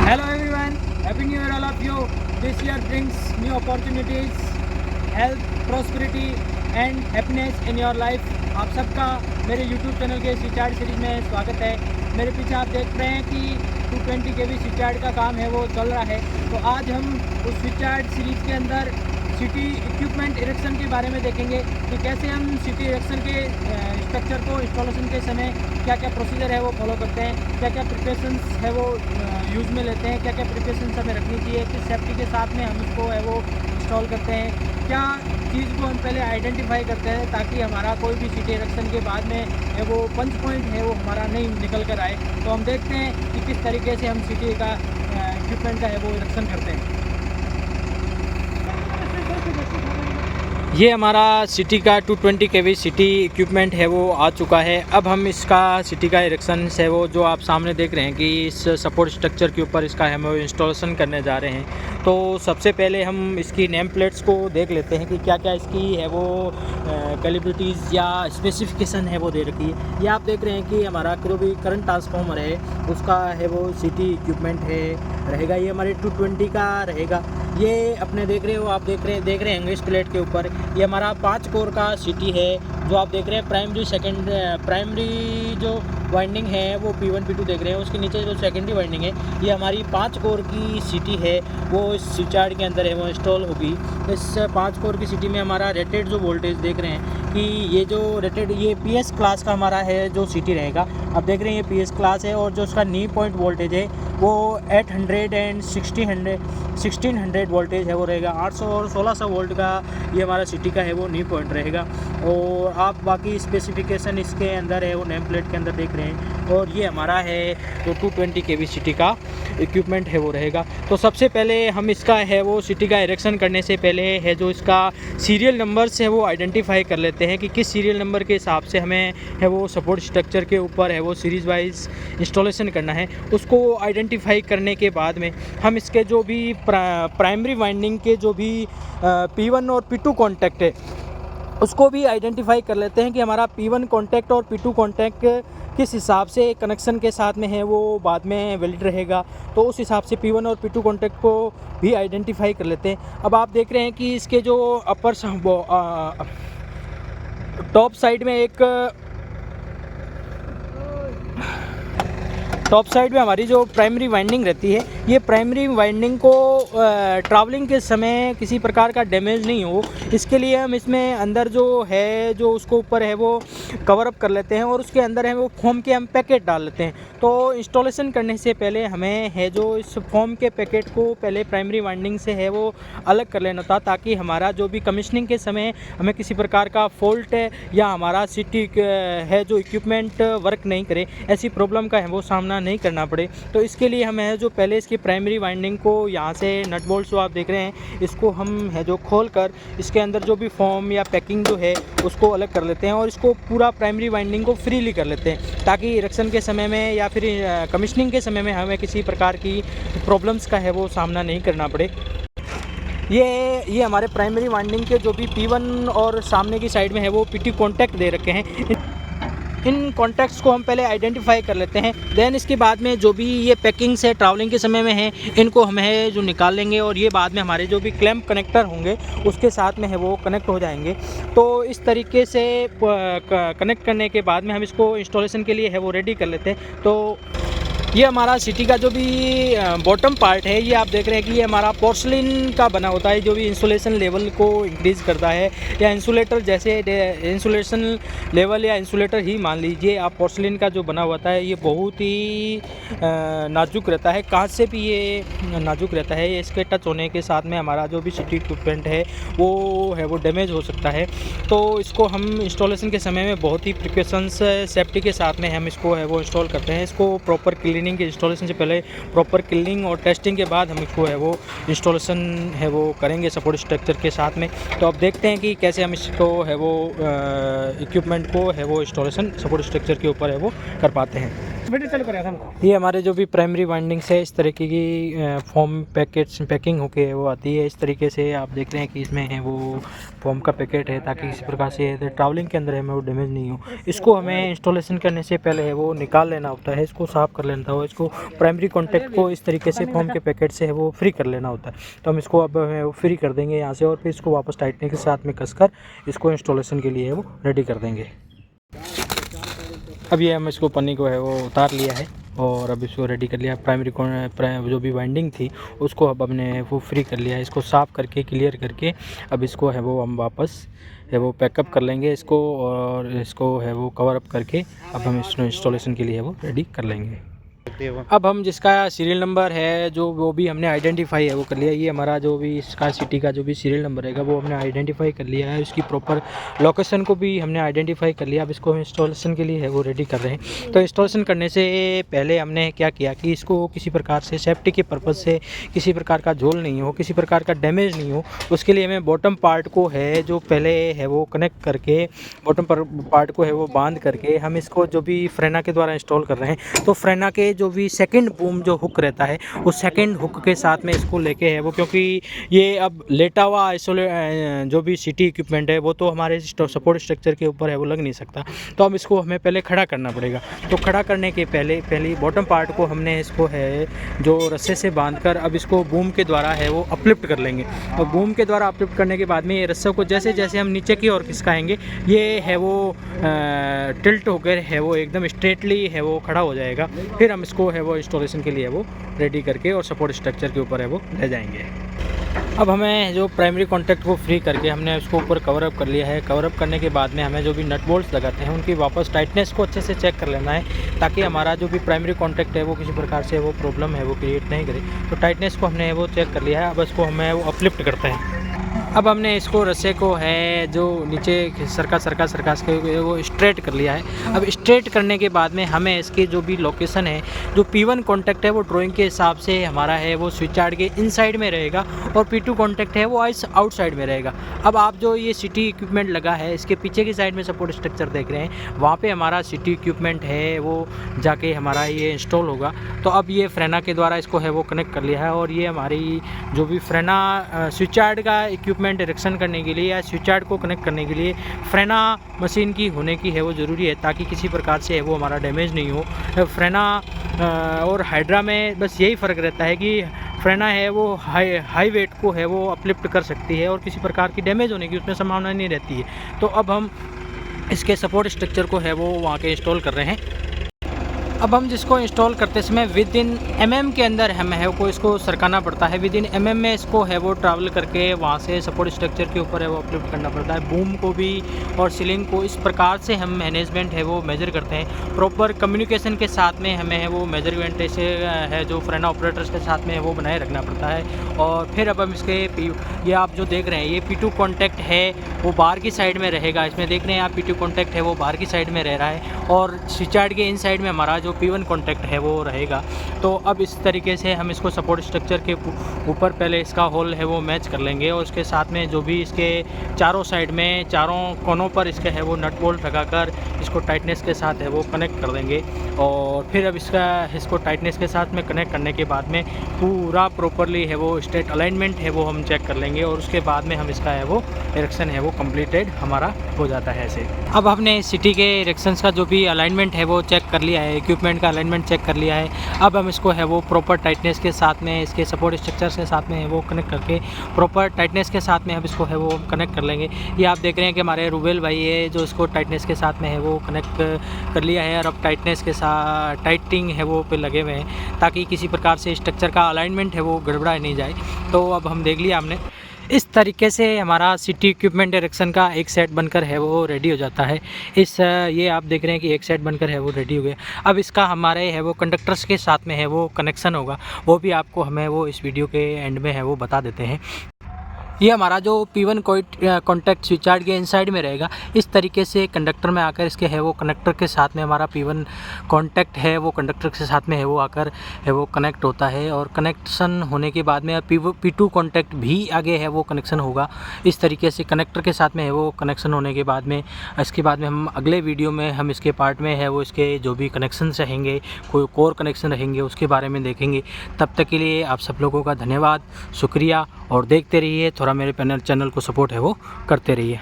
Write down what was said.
Hello everyone, Happy New Year all of you. This year brings new opportunities, health, prosperity and happiness in your life. आप सबका मेरे YouTube channel के स्विचार्ड series में स्वागत है। मेरे पीछे आप देख रहे हैं कि 220 kV स्विचार्ड का काम है वो चल रहा है। तो आज हम उस स्विचार्ड सीरीज के अंदर सिटी इक्विपमेंट इरेक्शन के बारे में देखेंगे कि कैसे हम सिटी इरेक्शन के स्ट्रक्चर को इंस्टॉलेशन के समय क्या क्या प्रोसीजर है वो फॉलो करते हैं, क्या क्या प्रिपरेशंस है वो यूज़ में लेते हैं, क्या क्या प्रिपरेशंस हमें रखनी चाहिए, किस सेफ्टी के साथ में हम उसको है वो इंस्टॉल करते हैं, क्या चीज़ को हम पहले आइडेंटिफाई करते हैं ताकि हमारा कोई भी सिटी इरेक्शन के बाद में है वो पंच पॉइंट है वो हमारा नहीं निकल कर आए। तो हम देखते हैं कि किस तरीके से हम सिटी का इक्विपमेंट का है वो इरेक्शन करते हैं। ये हमारा सिटी का 220 kV सिटी इक्विपमेंट है वो आ चुका है। अब हम इसका सिटी का इरेक्शन है वो जो आप सामने देख रहे हैं कि इस सपोर्ट स्ट्रक्चर के ऊपर इसका हम इंस्टॉलेशन करने जा रहे हैं। तो सबसे पहले हम इसकी नेम प्लेट्स को देख लेते हैं कि क्या क्या इसकी है वो कैलिब्रिटीज़ या स्पेसिफिकेशन है वो दे रखी है। ये आप देख रहे हैं कि हमारा जो भी करंट ट्रांसफार्मर है उसका है वो सिटी इक्विपमेंट है रहेगा। ये हमारे 220 का रहेगा। ये अपने देख रहे हो आप देख रहे हैं इस प्लेट के ऊपर ये हमारा 5 कोर का सिटी है जो आप देख रहे हैं। प्राइमरी जो वाइंडिंग है वो P1 P2 देख रहे हैं, उसके नीचे जो सेकेंडरी वाइंडिंग है ये हमारी 5 कोर की सिटी है वो इस स्विचार्ड के अंदर है वो इंस्टॉल होगी। इस 5 कोर की सिटी में हमारा रेटेड जो वोल्टेज देख रहे हैं कि ये जो रेटेड ये PS क्लास का हमारा है जो सिटी रहेगा। आप देख रहे हैं ये PS क्लास है और जो उसका नी पॉइंट वोल्टेज है वो 800 एंड 1600 वोल्टेज है वो रहेगा। 800 और 1600 वोल्ट का ये हमारा सिटी का है वो नी पॉइंट रहेगा। और आप बाकी स्पेसिफिकेशन इसके अंदर है वो नेम प्लेट के अंदर देख रहे हैं। और ये हमारा है जो 220 kV सिटी का इक्विपमेंट है वो रहेगा। तो सबसे पहले हम इसका है वो सिटी का इरेक्शन करने से पहले है जो इसका सीरियल नंबर से है वो आइडेंटिफाई कर लेते हैं कि किस सीरियल नंबर के हिसाब से हमें है वो सपोर्ट स्ट्रक्चर के ऊपर है वो सीरीज़ वाइज इंस्टॉलेशन करना है। उसको आइडेंटिफाई करने के बाद में हम इसके जो भी प्राइमरी वाइंडिंग के जो भी P1 और P2 कॉन्टैक्ट है उसको भी आइडेंटिफाई कर लेते हैं कि हमारा P1 कॉन्टैक्ट और P2 कॉन्टैक्ट किस हिसाब से कनेक्शन के साथ में है वो बाद में वैलिड रहेगा। तो उस हिसाब से P1 और P2 कॉन्टैक्ट को भी आइडेंटिफाई कर लेते हैं। अब आप देख रहे हैं कि इसके जो अपर टॉप साइड में हमारी जो प्राइमरी वाइंडिंग रहती है ये प्राइमरी वाइंडिंग को ट्रैवलिंग के समय किसी प्रकार का डैमेज नहीं हो इसके लिए हम इसमें अंदर जो है जो उसको ऊपर है वो कवर अप कर लेते हैं और उसके अंदर है वो फोम के हम पैकेट डाल लेते हैं। तो इंस्टॉलेशन करने से पहले हमें है जो इस फोम के पैकेट को पहले प्राइमरी वाइंडिंग से है वो अलग कर लेना था ताकि हमारा जो भी कमीशनिंग के समय हमें किसी प्रकार का फॉल्ट है या हमारा सिटी है जो इक्विपमेंट वर्क नहीं करे ऐसी प्रॉब्लम का है वो सामना नहीं करना पड़े। तो इसके लिए हमें है जो पहले इसकी प्राइमरी वाइंडिंग को यहाँ से नट बोल्ट जो आप देख रहे हैं इसको हम है जो खोल कर इसके अंदर जो भी फॉर्म या पैकिंग जो है उसको अलग कर लेते हैं और इसको पूरा प्राइमरी वाइंडिंग को फ्रीली कर लेते हैं ताकि इरेक्शन के समय में या फिर कमीशनिंग के समय में हमें किसी प्रकार की प्रॉब्लम्स का है वो सामना नहीं करना पड़े। ये हमारे प्राइमरी वाइंडिंग के जो भी P1 और सामने की साइड में है वो PT कॉन्टैक्ट दे रखे हैं। इन कॉन्टैक्ट्स को हम पहले आइडेंटिफाई कर लेते हैं। देन इसके बाद में जो भी ये पैकिंग्स है ट्रैवलिंग के समय में है इनको हम है जो निकाल लेंगे और ये बाद में हमारे जो भी क्लैंप कनेक्टर होंगे उसके साथ में है वो कनेक्ट हो जाएंगे। तो इस तरीके से कनेक्ट करने के बाद में हम इसको इंस्टॉलेशन के लिए है वो रेडी कर लेते हैं। तो ये हमारा सिटी का जो भी बॉटम पार्ट है ये आप देख रहे हैं कि ये हमारा पोर्सलिन का बना होता है जो भी इंसुलेशन लेवल को इंक्रीज़ करता है या इंसुलेटर जैसे इंसुलेशन लेवल या इंसुलेटर ही मान लीजिए आप। पोर्सलिन का जो बना होता है ये बहुत ही नाजुक रहता है, कांच से भी ये नाजुक रहता है। ये इसके टच होने के साथ में हमारा जो भी सिटी इक्विपमेंट है वो डैमेज हो सकता है। तो इसको हम इंस्टॉलेशन के समय में बहुत ही प्रिकॉशंस सेफ्टी के साथ में हम इसको है वो इंस्टॉल करते हैं। इसको प्रॉपर क्लीनिंग के इंस्टॉलेशन से पहले प्रॉपर क्लीनिंग और टेस्टिंग के बाद हम इसको है वो इंस्टॉलेशन है वो करेंगे सपोर्ट स्ट्रक्चर के साथ में। तो अब देखते हैं कि कैसे हम इसको है वो इक्विपमेंट को है वो इंस्टॉलेशन सपोर्ट स्ट्रक्चर के ऊपर है वो कर पाते हैं। ये हमारे जो भी प्राइमरी वाइंडिंग्स है इस तरीके की फॉर्म पैकिंग होके वो आती है। इस तरीके से आप देख रहे हैं कि इसमें है वो फॉर्म का पैकेट है, ताकि किसी प्रकार से ट्रैवलिंग के अंदर हमें वो डैमेज नहीं हो। इसको हमें इंस्टॉलेशन करने से पहले है वो निकाल लेना होता है, इसको साफ़ कर लेना होता है। इसको प्राइमरी कॉन्टैक्ट को इस तरीके से फॉर्म के पैकेट से है वो फ्री कर लेना होता है। तो हम इसको अब हमें वो फ्री कर देंगे यहाँ से, और फिर इसको वापस टाइटनिंग के साथ में कसकर इसको इंस्टॉलेशन के लिए वो रेडी कर देंगे। अब ये हम इसको पन्नी को है वो उतार लिया है और अब इसको रेडी कर लिया। प्राइमरी जो भी वाइंडिंग थी उसको अब हमने वो फ्री कर लिया है। इसको साफ़ करके क्लियर करके अब इसको है वो हम वापस है वो पैकअप कर लेंगे इसको, और इसको है वो कवर अप करके अब हम इसको इंस्टॉलेशन के लिए वो रेडी कर लेंगे। अब हम जिसका सीरियल नंबर है जो वो भी हमने आइडेंटिफाई है वो कर लिया। ये हमारा जो भी स्काई सिटी का जो भी सीरियल नंबर रहेगा वो हमने आइडेंटिफाई कर लिया है। इसकी प्रॉपर लोकेशन को भी हमने आइडेंटिफाई कर लिया। अब इसको हम इंस्टॉलेशन के लिए है वो रेडी कर रहे हैं। तो इंस्टॉलेशन करने से पहले हमने क्या किया कि इसको किसी प्रकार से सेफ्टी के पर्पज़ से किसी प्रकार का झोल नहीं हो, किसी प्रकार का डैमेज नहीं हो, उसके लिए हमें बॉटम पार्ट को है जो पहले है वो कनेक्ट करके बॉटम पार्ट को है वो बांध करके हम इसको जो भी फ्रेना के द्वारा इंस्टॉल कर रहे हैं। तो फ्रेना के जो भी सेकंड बूम जो हुक रहता है उस सेकंड हुक के साथ में इसको लेके है वो, क्योंकि ये अब लेटा हुआ जो भी सिटी इक्विपमेंट है वो तो हमारे सपोर्ट स्ट्रक्चर के ऊपर है वो लग नहीं सकता। तो अब इसको हमें पहले खड़ा करना पड़ेगा। तो खड़ा करने के पहले बॉटम पार्ट को हमने इसको है जो रस्से से बांधकर अब इसको बूम के द्वारा है वो अपलिफ्ट कर लेंगे। और बूम के द्वारा अपलिफ्ट करने के बाद में ये रस्से को जैसे जैसे हम नीचे की ओर खिसकाएंगे ये है वो टिल्ट होकर है वो एकदम स्ट्रेटली है वो खड़ा हो जाएगा। फिर हम इसको है वो इंस्टॉलेशन के लिए वो रेडी करके और सपोर्ट स्ट्रक्चर के ऊपर है वो ले जाएंगे। अब हमें जो प्राइमरी कॉन्टैक्ट को फ्री करके हमने उसको ऊपर कवर अप कर लिया है। कवर अप करने के बाद में हमें जो भी नट बोल्ट्स लगाते हैं उनकी वापस टाइटनेस को अच्छे से चेक कर लेना है, ताकि हमारा जो भी प्राइमरी कॉन्टैक्ट है वो किसी प्रकार से वो प्रॉब्लम है वो क्रिएट नहीं करे। तो टाइटनेस को हमने वो चेक कर लिया है। अब इसको हमें वो अपलिफ्ट करते हैं। अब हमने इसको रस्से को है जो नीचे सरका के वो स्ट्रेट कर लिया है। अब स्ट्रेट करने के बाद में हमें इसकी जो भी लोकेशन है जो P1 कॉन्टैक्ट है वो ड्राइंग के हिसाब से हमारा है वो स्विच यार्ड के इनसाइड में रहेगा और P2 कॉन्टैक्ट है वो आउटसाइड में रहेगा। अब आप जो ये सिटी इक्विपमेंट लगा है इसके पीछे की साइड में सपोर्ट स्ट्रक्चर देख रहे हैं, वहाँ पे हमारा सिटी इक्विपमेंट है वो जाके हमारा ये इंस्टॉल होगा। तो अब ये फ्रेना के द्वारा इसको है वो कनेक्ट कर लिया है, और ये हमारी जो भी फ्रेना स्विच यार्ड का इक्विपमेंट डायरेक्शन करने के लिए या स्विच यार्ड को कनेक्ट करने के लिए फ्रेना मशीन की होने की है वो ज़रूरी है, ताकि किसी प्रकार से है वो हमारा डैमेज नहीं हो। फ्रेना और हाइड्रा में बस यही फ़र्क रहता है कि फ्रेना है वो हाई वेट को है वो अपलिफ्ट कर सकती है और किसी प्रकार की डैमेज होने की उसमें संभावना नहीं रहती है। तो अब हम इसके सपोर्ट स्ट्रक्चर को है वो वहाँ के इंस्टॉल कर रहे हैं। अब हम जिसको इंस्टॉल करते समय विद इन mm के अंदर हमें है को इसको सरकाना पड़ता है। विद इन mm में इसको है वो ट्रैवल करके वहाँ से सपोर्ट स्ट्रक्चर के ऊपर है वो अपलिफ्ट करना पड़ता है। बूम को भी और सीलिंग को इस प्रकार से हम मैनेजमेंट है वो मेजर करते हैं। प्रॉपर कम्युनिकेशन के साथ में हमें है वो मेजरमेंट ऐसे है जो फ्रेना ऑपरेटर्स के साथ में वो बनाए रखना पड़ता है। और फिर अब हम इसके ये आप जो देख रहे हैं ये P2 कॉन्टैक्ट है वो बाहर की साइड में रहेगा। इसमें देख रहे हैं आप P2 कॉन्टैक्ट है वो बाहर की साइड में रह रहा है और स्विच यार्ड के इन साइड में हमारा जो P1 कॉन्टैक्ट है वो रहेगा। तो अब इस तरीके से हम इसको सपोर्ट स्ट्रक्चर के ऊपर पहले इसका होल है वो मैच कर लेंगे, और उसके साथ में जो भी इसके चारों साइड में चारों कोनों पर इसके है वो नट बोल्ट लगाकर इसको टाइटनेस के साथ है वो कनेक्ट कर देंगे। और फिर अब इसको टाइटनेस के साथ में कनेक्ट करने के बाद में पूरा प्रॉपरली है वो स्ट्रेट अलाइनमेंट है वो हम चेक कर लेंगे, और उसके बाद में हम इसका है वो इरेक्शन है वो कंप्लीटेड हमारा हो जाता है ऐसे। अब हमने सिटी के इरेक्शंस का जो भी अलाइनमेंट है वो चेक कर लिया है, इक्विपमेंट का अलाइनमेंट चेक कर लिया है। अब हम इसको है वो प्रॉपर टाइटनेस के साथ में इसके सपोर्ट स्ट्रक्चर के साथ में है वो कनेक्ट करके प्रॉपर टाइटनेस के साथ में हम इसको है वो कनेक्ट कर लेंगे। ये आप देख रहे हैं कि हमारे रूबेल भाई है जो इसको टाइटनेस के साथ में है वो कनेक्ट कर लिया है, और अब टाइटनेस के साथ टाइटिंग है वो पे लगे हुए हैं ताकि किसी प्रकार से स्ट्रक्चर का अलाइनमेंट है वो गड़बड़ा नहीं जाए। तो अब हम देख लिया हमने इस तरीके से हमारा सिटी इक्विपमेंट डायरेक्शन का एक सेट बनकर है वो रेडी हो जाता है। ये आप देख रहे हैं कि एक सेट बनकर है वो रेडी हो गया। अब इसका हमारे है वो कंडक्टर्स के साथ में है वो कनेक्शन होगा, वो भी आपको हमें वो इस वीडियो के एंड में है वो बता देते हैं। ये हमारा जो P1 कॉन्टैक्ट स्विच यार्ड के इनसाइड में रहेगा। इस तरीके से कंडक्टर में आकर इसके है वो कनेक्टर के साथ में हमारा P1 कॉन्टैक्ट है वो कंडक्टर के साथ में है वो आकर है वो कनेक्ट होता है, और कनेक्शन होने के बाद में P2 कॉन्टैक्ट भी आगे है वो कनेक्शन होगा। इस तरीके से कनेक्टर के साथ में है वो कनेक्शन होने के बाद में इसके बाद में हम अगले वीडियो में हम इसके पार्ट में है वो इसके जो भी कनेक्शन रहेंगे, कोई कोर कनेक्शन रहेंगे, उसके बारे में देखेंगे। तब तक के लिए आप सब लोगों का धन्यवाद, शुक्रिया, और देखते रहिए, थोड़ा मेरे चैनल को सपोर्ट है वो करते रहिए।